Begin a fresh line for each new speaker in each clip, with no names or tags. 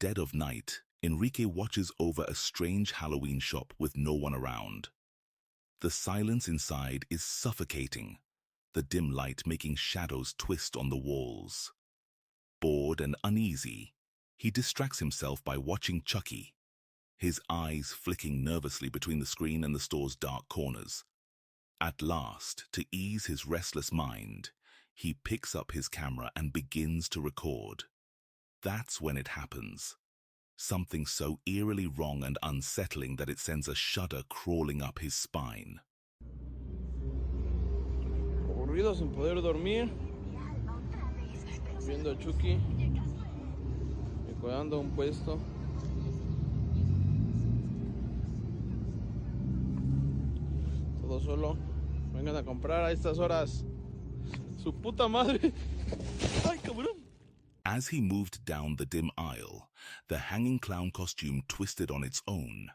dead of night, Enrique watches over a strange Halloween shop with no one around. The silence inside is suffocating, the dim light making shadows twist on the walls. Bored and uneasy, he distracts himself by watching Chucky, his eyes flicking nervously between the screen and the store's dark corners. At last, to ease his restless mind, he picks up his camera and begins to record. That's when it happens. Something so eerily wrong and unsettling that it sends a shudder crawling up his spine.
Aburrido sin poder dormir, viendo a Chucky, cuidando un puesto. Todo solo. Vengan a comprar a estas horas. Su puta madre. Ay, cabrón.
As he moved down the dim aisle, the hanging clown costume twisted on its own,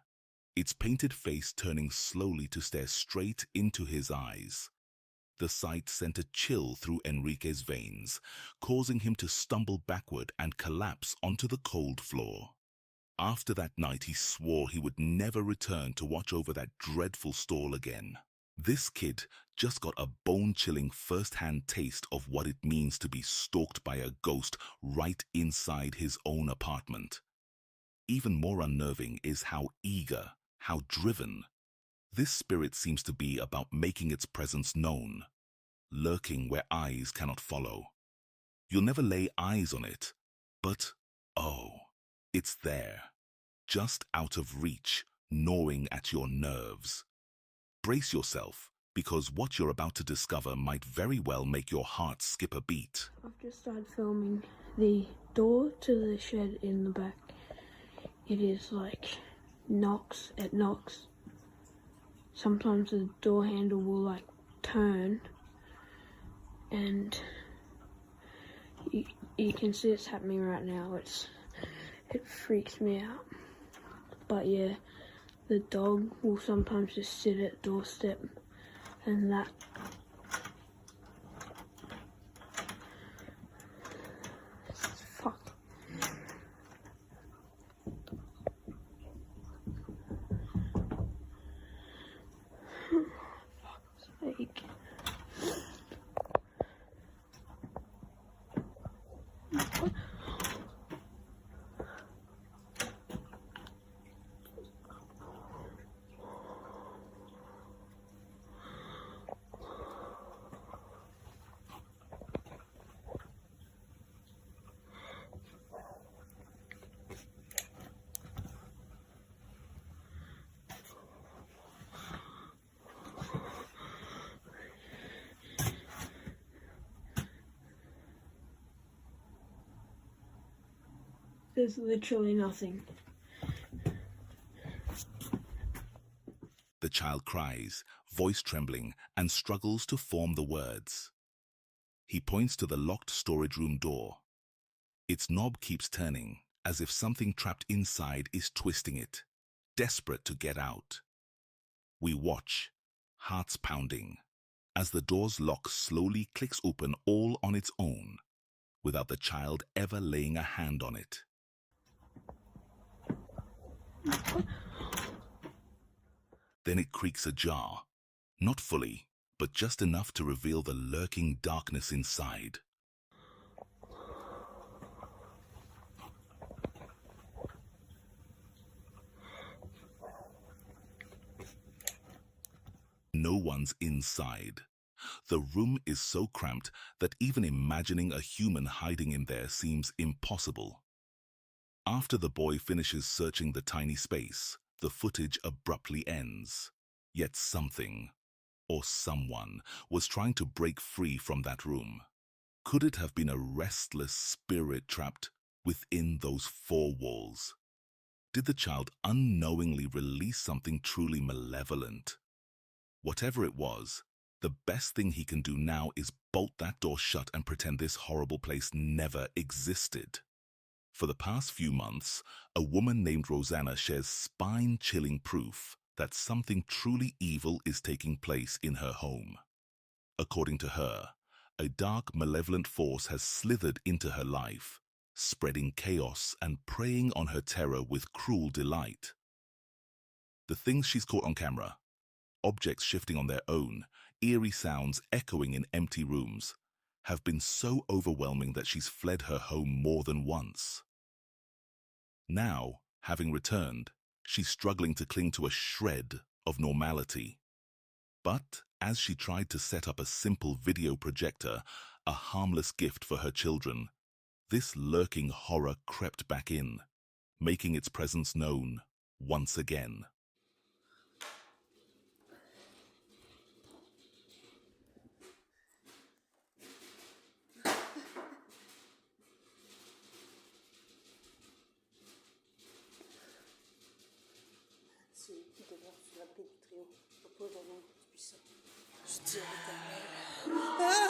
its painted face turning slowly to stare straight into his eyes. The sight sent a chill through Enrique's veins, causing him to stumble backward and collapse onto the cold floor. After that night, he swore he would never return to watch over that dreadful stall again. This kid just got a bone-chilling first-hand taste of what it means to be stalked by a ghost right inside his own apartment. Even more unnerving is how eager, how driven. This spirit seems to be about making its presence known, lurking where eyes cannot follow. You'll never lay eyes on it, but, oh, it's there, just out of reach, gnawing at your nerves. Brace yourself, because what you're about to discover might very well make your heart skip a beat.
I've just started filming the door to the shed in the back. It is like knocks. Sometimes the door handle will like turn, and you can see it's happening right now. It freaks me out. But yeah, the dog will sometimes just sit at the doorstep, and that fuck. Fuck's sake. There's literally nothing.
The child cries, voice trembling, and struggles to form the words. He points to the locked storage room door. Its knob keeps turning, as if something trapped inside is twisting it, desperate to get out. We watch, hearts pounding, as the door's lock slowly clicks open all on its own, without the child ever laying a hand on it. Then it creaks ajar, not fully, but just enough to reveal the lurking darkness inside. No one's inside. The room is so cramped that even imagining a human hiding in there seems impossible. After the boy finishes searching the tiny space, the footage abruptly ends. Yet something, or someone, was trying to break free from that room. Could it have been a restless spirit trapped within those four walls? Did the child unknowingly release something truly malevolent? Whatever it was, the best thing he can do now is bolt that door shut and pretend this horrible place never existed. For the past few months, a woman named Rosanna shares spine-chilling proof that something truly evil is taking place in her home. According to her, a dark, malevolent force has slithered into her life, spreading chaos and preying on her terror with cruel delight. The things she's caught on camera, objects shifting on their own, eerie sounds echoing in empty rooms, have been so overwhelming that she's fled her home more than once. Now, having returned, she's struggling to cling to a shred of normality. But as she tried to set up a simple video projector, a harmless gift for her children, this lurking horror crept back in, making its presence known once again.
C'est eux qui demeurent sous l'abri du trio. Repose dans l'ombre du puissant. Je dis à l'Éternel.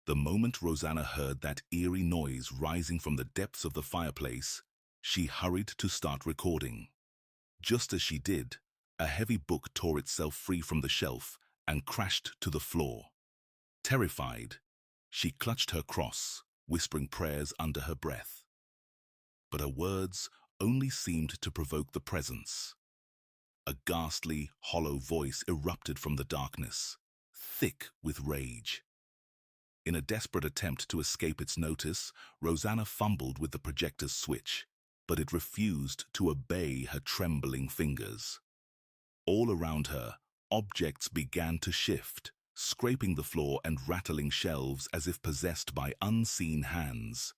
The moment Rosanna heard that eerie noise rising from the depths of the fireplace, she hurried to start recording. Just as she did, a heavy book tore itself free from the shelf and crashed to the floor. Terrified, she clutched her cross, whispering prayers under her breath. But her words only seemed to provoke the presence. A ghastly, hollow voice erupted from the darkness, thick with rage. In a desperate attempt to escape its notice, Rosanna fumbled with the projector's switch, but it refused to obey her trembling fingers. All around her, objects began to shift, scraping the floor and rattling shelves as if possessed by unseen hands.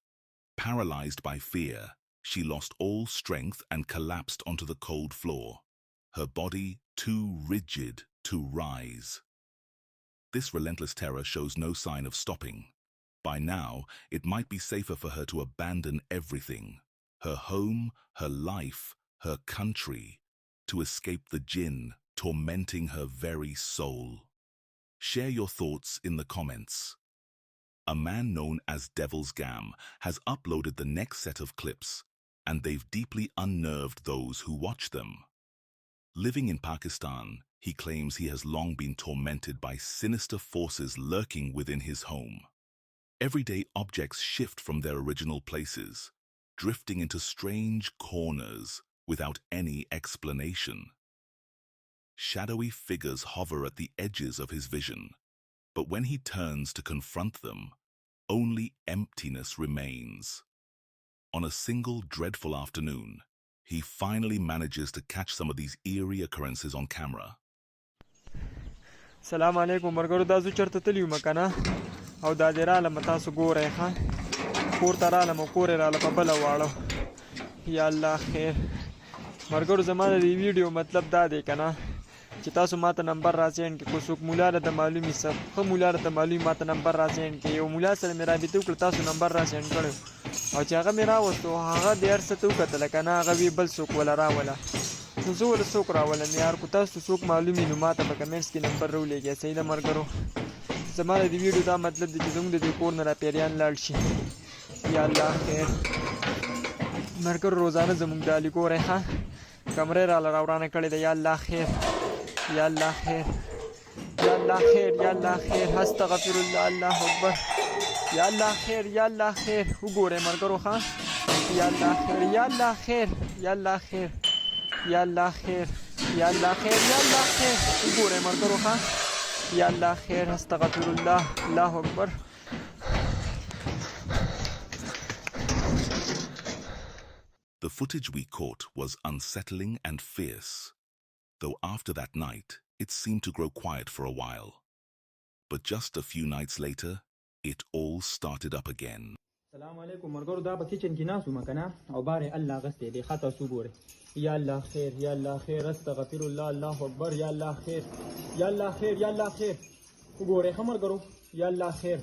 Paralyzed by fear, she lost all strength and collapsed onto the cold floor, her body too rigid to rise. This relentless terror shows no sign of stopping. By now, it might be safer for her to abandon everything, her home, her life, her country, to escape the jinn tormenting her very soul. Share your thoughts in the comments. A man known as Devil's Gam has uploaded the next set of clips, and they've deeply unnerved those who watch them. Living in Pakistan, he claims he has long been tormented by sinister forces lurking within his home. Everyday objects shift from their original places, drifting into strange corners without any explanation. Shadowy figures hover at the edges of his vision, but when he turns to confront them, only emptiness remains. On a single dreadful afternoon, he finally manages to catch some of these eerie occurrences on camera.
السلام علیکم مرګرو دا زه چرته تللی وم که نه او دا دې رالم تاسو ګورئ ښه کور ته رالم او کور یې راله په بله واړو یا الله خیر مرګرو زما د دې ویډیو مطلب دا دی که نه چې تاسو ما ته نمبر راسینډ کړئ که څوک مولا راته معلومي ښه مولا راته معلومي ما ته نمبر راسینډ کړئ یو مولا سره مې رابطه وکړه تاسو نمبر راسینډ کړی او چې هغه مې راوستو هغه دې هر څه ته وکتله که نه هغه وی بل څوک وله راوله نو زه ولې څوک راولم یار که تاسو څوک معلومي نو ما ته په کمنټس کې نمبر راولېږئ صحیح ده ملګرو زما د دې ویډیو دا مطلب دی چې زموږ د دې کور نه راپیریان لاړ شي یا الله خیر ملګرو روزانه زموږ د علي ګورئ ښه کمره یې راله راورانه کړې ده یا الله خیر یا الله خیر یا الله خیر یا الله خیر استغفر الله الله اکبر یا الله خیر یا الله خیر وګورئ ملګرو ښه یا الله خیر یا الله خیر یا الله خیر یا الله خیر یا الله خیر یا الله خیر وګورئ ملګرو ښه یا الله خیر استغفر الله الله اکبر
The footage we caught was unsettling and fierce, though after that night, it seemed to grow quiet for a while. But just a few nights later, it all started up again.
السلام عليكم مرګرو دا په کچن کې ناسو مکنه او باره الله غسته دی خاطر سو ګوره یا الله خیر یا الله خیر استغفر الله الله اکبر یا الله خیر یا الله خیر یا الله خیر وګوره خمر ګرو یا الله خیر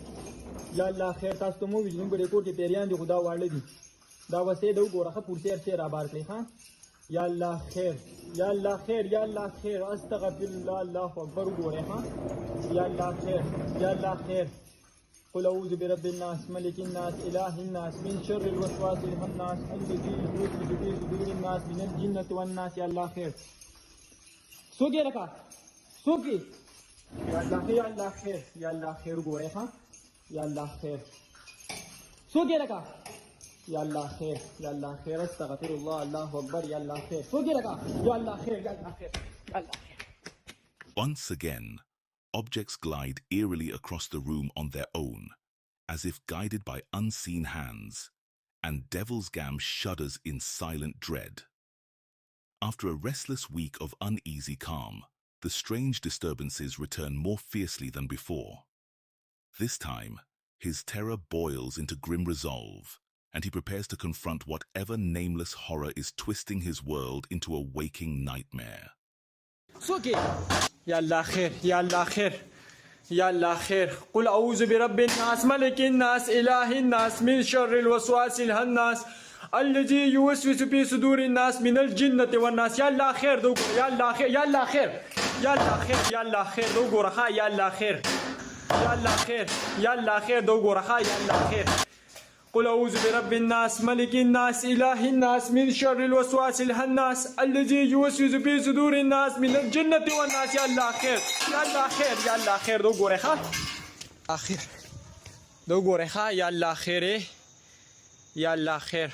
یا الله خیر تاسو ته مو ویجن په ریکورډ کې پیریان دي خدا واړل دي دا وسه د وګوره خه پورته سیر آبار کړی ها یا الله خیر یا الله خیر یا الله خیر استغفر الله الله اکبر وګوره ها یا الله خیر یا الله خیر قل أعوذ برب الناس ملك الناس إله الناس من شر الوسواس الخناس الذي يوسوس في صدور الناس من الجنة والناس يا الله خير سوقي لك سوقي يا الله خير يا الله خير يا الله خير قوي ها يا الله خير سوقي لك يا الله خير يا الله خير استغفر الله الله أكبر يا الله خير سوقي لك يا الله خير يا الله خير يا الله خير.
Once again, objects glide eerily across the room on their own, as if guided by unseen hands, and Devil's Gam shudders in silent dread. After a restless week of uneasy calm, the strange disturbances return more fiercely than before. This time, his terror boils into grim resolve, and he prepares to confront whatever nameless horror is twisting his world into a waking nightmare.
سوقي يا الله خير يا الله خير يا الله خير قل أعوذ برب الناس ملك الناس إله الناس من شر الوسواس الهناس الذي يوسوس في صدور الناس من الجنة والناس يا الله خير دو يا الله خير يا الله خير يا الله خير يا الله خير دو غورخا يا الله خير يا الله خير يا الله خير دو غورخا يا الله خير قل أعوذ برب الناس ملك الناس إله الناس من شر الوسواس الهناس الذي يوسوس في صدور الناس من الجنة والناس يا الله خير يا الله خير يا الله خير دو غورخا آخر دو غورخا يا الله خير يا الله خير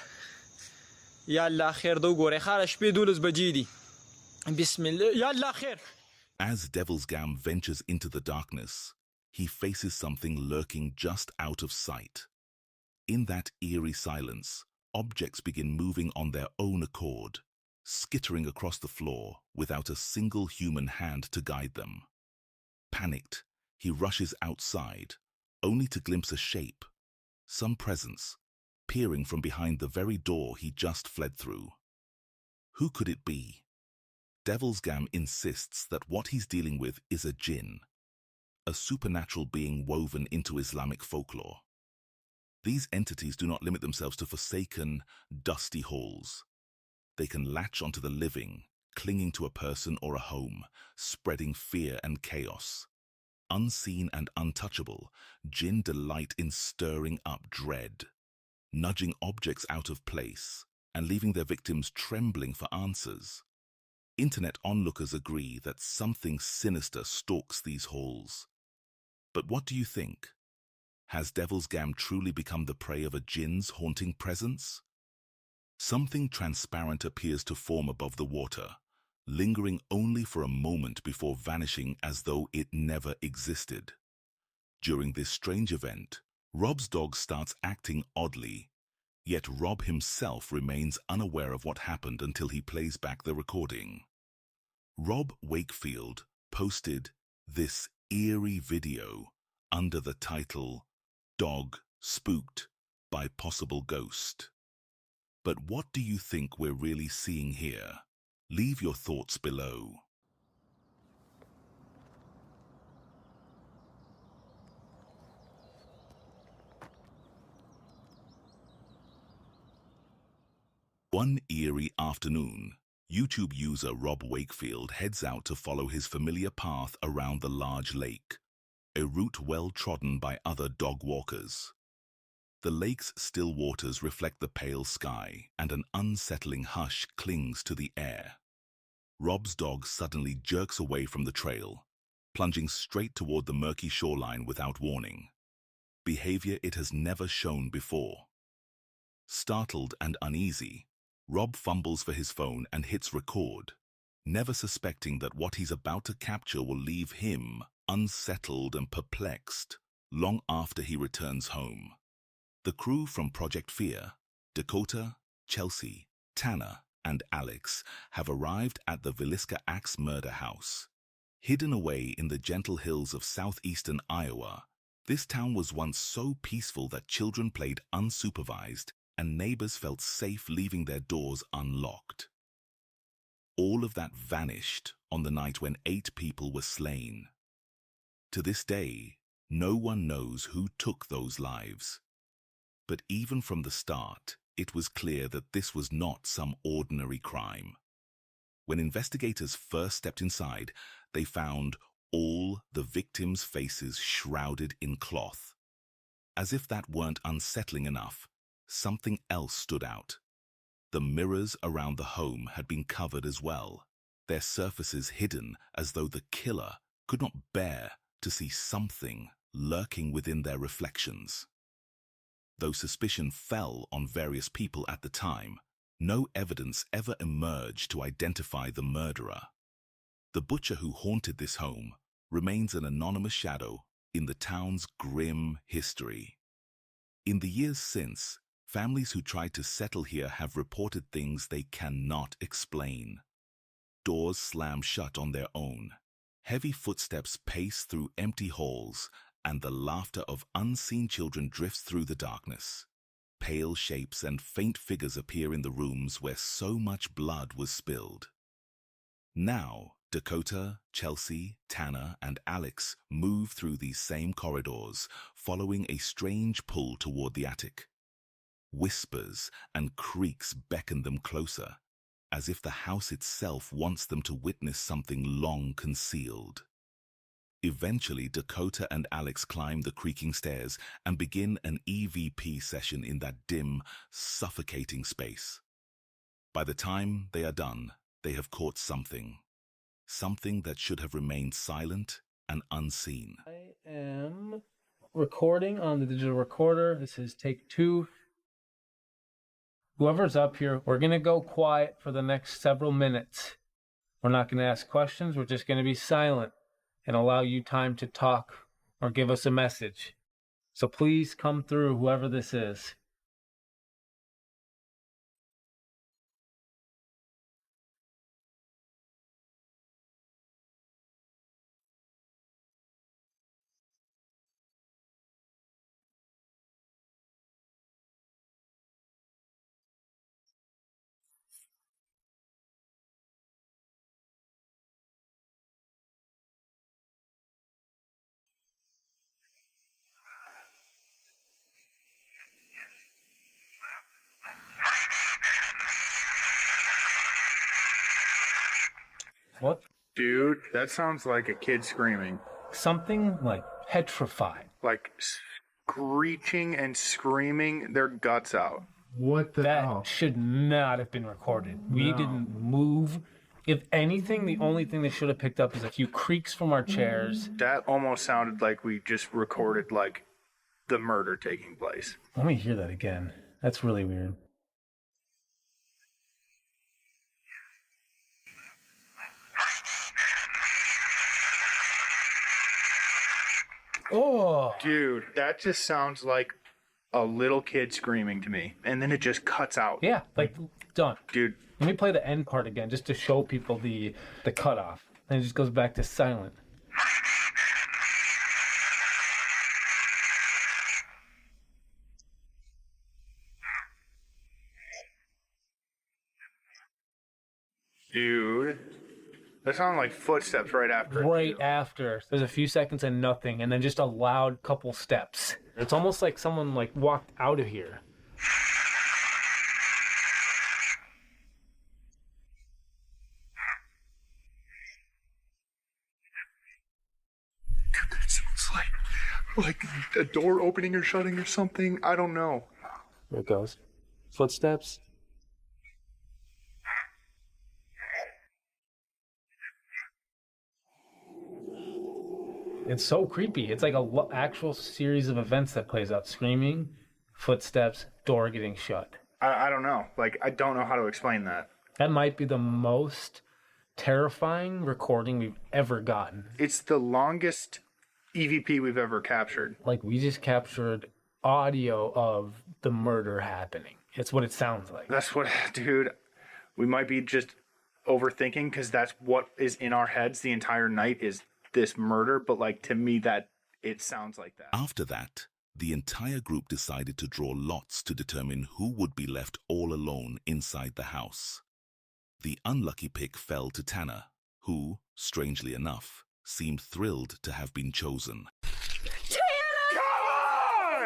يا الله خير دو غورخا شپې 12 بجې دي بسم الله يا الله خير.
As Devil's Gam ventures into the darkness, he faces something lurking just out of sight. In that eerie silence, objects begin moving on their own accord, skittering across the floor without a single human hand to guide them. Panicked, he rushes outside, only to glimpse a shape, some presence, peering from behind the very door he just fled through. Who could it be? Devil's Gam insists that what he's dealing with is a jinn, a supernatural being woven into Islamic folklore. These entities do not limit themselves to forsaken, dusty halls. They can latch onto the living, clinging to a person or a home, spreading fear and chaos. Unseen and untouchable, jinn delight in stirring up dread, nudging objects out of place and leaving their victims trembling for answers. Internet onlookers agree that something sinister stalks these halls. But what do you think? Has Devil's Gam truly become the prey of a jinn's haunting presence? Something transparent appears to form above the water, lingering only for a moment before vanishing as though it never existed. During this strange event, Rob's dog starts acting oddly, yet Rob himself remains unaware of what happened until he plays back the recording. Rob Wakefield posted this eerie video under the title Dog Spooked by Possible Ghost. But what do you think we're really seeing here? Leave your thoughts below. One eerie afternoon, YouTube user Rob Wakefield heads out to follow his familiar path around the large lake, a route well trodden by other dog walkers. The lake's still waters reflect the pale sky, and an unsettling hush clings to the air. Rob's dog suddenly jerks away from the trail, plunging straight toward the murky shoreline without warning, behavior it has never shown before. Startled and uneasy, Rob fumbles for his phone and hits record, never suspecting that what he's about to capture will leave him unsettled and perplexed long after he returns home. The crew from Project Fear, Dakota, Chelsea, Tanner, and Alex have arrived at the Villisca Axe murder house. Hidden away in the gentle hills of southeastern Iowa, this town was once so peaceful that children played unsupervised and neighbors felt safe leaving their doors unlocked. All of that vanished on the night when 8 people were slain. To this day, no one knows who took those lives. But even from the start, it was clear that this was not some ordinary crime. When investigators first stepped inside, they found all the victims' faces shrouded in cloth. As if that weren't unsettling enough, something else stood out. The mirrors around the home had been covered as well, their surfaces hidden as though the killer could not bear to see something lurking within their reflections. Though suspicion fell on various people at the time, no evidence ever emerged to identify the murderer. The butcher who haunted this home remains an anonymous shadow in the town's grim history. In the years since, families who tried to settle here have reported things they cannot explain. Doors slam shut on their own, heavy footsteps pace through empty halls, and the laughter of unseen children drifts through the darkness. Pale shapes and faint figures appear in the rooms where so much blood was spilled. Now, Dakota, Chelsea, Tanner, and Alex move through these same corridors, following a strange pull toward the attic. Whispers and creaks beckon them closer, as if the house itself wants them to witness something long concealed. Eventually, Dakota and Alex climb the creaking stairs and begin an EVP session in that dim, suffocating space. By the time they are done, they have caught something. Something that should have remained silent and unseen.
I am recording on the digital recorder. This is take 2. Whoever's up here, we're going to go quiet for the next several minutes. We're not going to ask questions. We're just going to be silent and allow you time to talk or give us a message. So please come through, whoever this is. What?
Dude, that sounds like a kid screaming.
Something like petrified.
Like screeching and screaming their guts out.
What the hell?
That should not have been recorded. We didn't move. If anything, the only thing they should have picked up is a few creaks from our chairs.
That almost sounded like we just recorded like the murder taking place.
Let me hear that again. That's really weird. Oh,
Dude, that just sounds like a little kid screaming to me. And then it just cuts out.
yeah, like done.
Dude,
Let me play the end part again just to show people the cutoff. And it just goes back to silent.
dude. That sounded like footsteps right after it.
Right after, there's a few seconds and nothing, and then just a loud couple steps. It's almost like someone like walked out of here.
That sounds like a door opening or shutting or something. I don't know.
There it goes. Footsteps. It's so creepy. It's like a actual series of events that plays out. Screaming, footsteps, door getting shut.
I don't know. Like, I don't know how to explain that.
That might be the most terrifying recording we've ever gotten.
It's the longest EVP we've ever captured.
Like, we just captured audio of the murder happening. It's what it sounds like.
That's what, dude, we might be just overthinking because that's what is in our heads the entire night is this murder. But like to me, that it sounds like that.
After that, the entire group decided to draw lots to determine who would be left all alone inside the house. The unlucky pick fell to Tanner, who, strangely enough, seemed thrilled to have been chosen.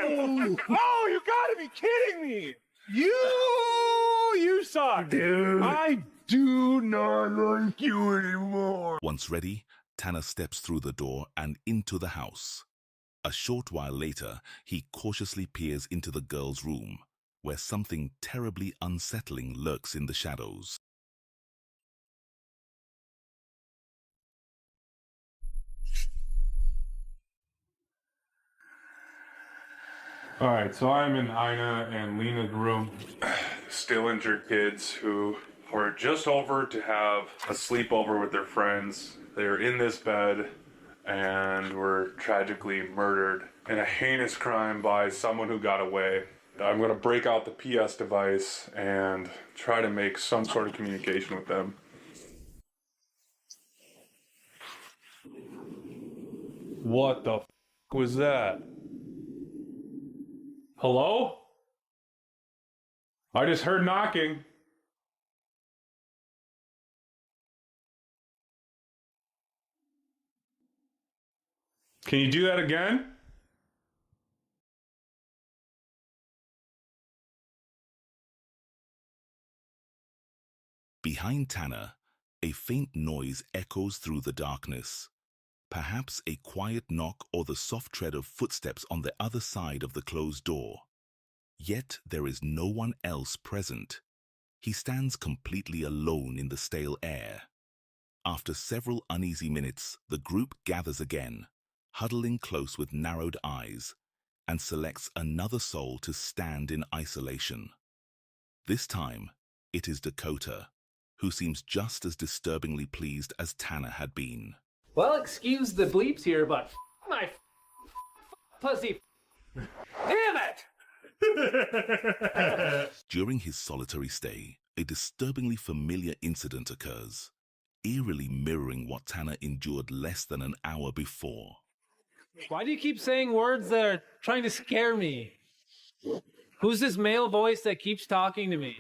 Oh, you gotta be kidding me! You suck! Dude! I do not like you anymore!
Once ready, Tanner steps through the door and into the house. A short while later, he cautiously peers into the girl's room, where something terribly unsettling lurks in the shadows.
Alright, so I'm in Ina and Lena's room. Still injured kids who were just over to have a sleepover with their friends. They were in this bed and were tragically murdered in a heinous crime by someone who got away. I'm going to break out the PS device and try to make some sort of communication with them. What the f*** was that? Hello? I just heard knocking. Can you do that again?
Behind Tanner, a faint noise echoes through the darkness. Perhaps a quiet knock or the soft tread of footsteps on the other side of the closed door. Yet there is no one else present. He stands completely alone in the stale air. After several uneasy minutes, the group gathers again, huddling close with narrowed eyes, and selects another soul to stand in isolation. This time, it is Dakota, who seems just as disturbingly pleased as Tanner had been.
Well, excuse the bleeps here, but my pussy. Damn it!
During his solitary stay, a disturbingly familiar incident occurs, eerily mirroring what Tanner endured less than an hour before.
Why do you keep saying words that are trying to scare me? Who's this male voice that keeps talking to me?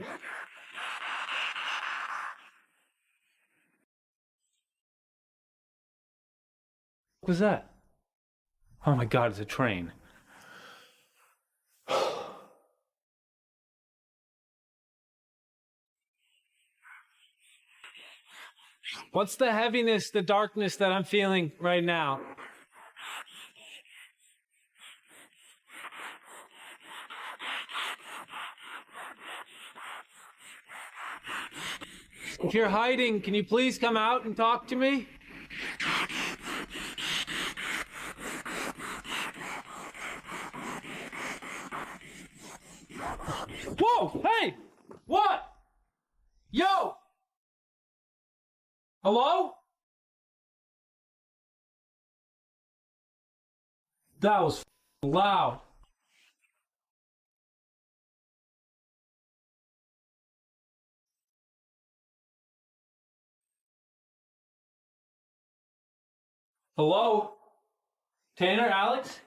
What was that? Oh my God, it's a train. What's the heaviness, the darkness that I'm feeling right now? If you're hiding, can you please come out and talk to me? Whoa! Hey! What? Yo! Hello? That was loud. Hello? Tanner, Alex?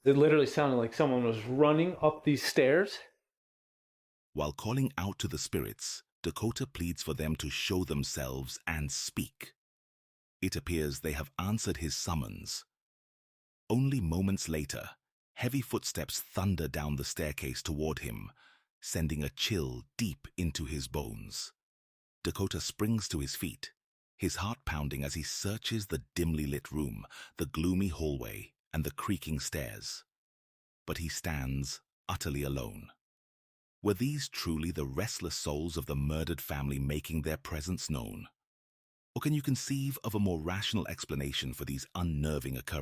It literally sounded like someone was running up these stairs.
While calling out to the spirits, Dakota pleads for them to show themselves and speak. It appears they have answered his summons. Only moments later, heavy footsteps thunder down the staircase toward him, sending a chill deep into his bones. Dakota springs to his feet, his heart pounding as he searches the dimly lit room, the gloomy hallway, and the creaking stairs. But he stands utterly alone. Were these truly the restless souls of the murdered family making their presence known? Or can you conceive of a more rational explanation for these unnerving occurrences?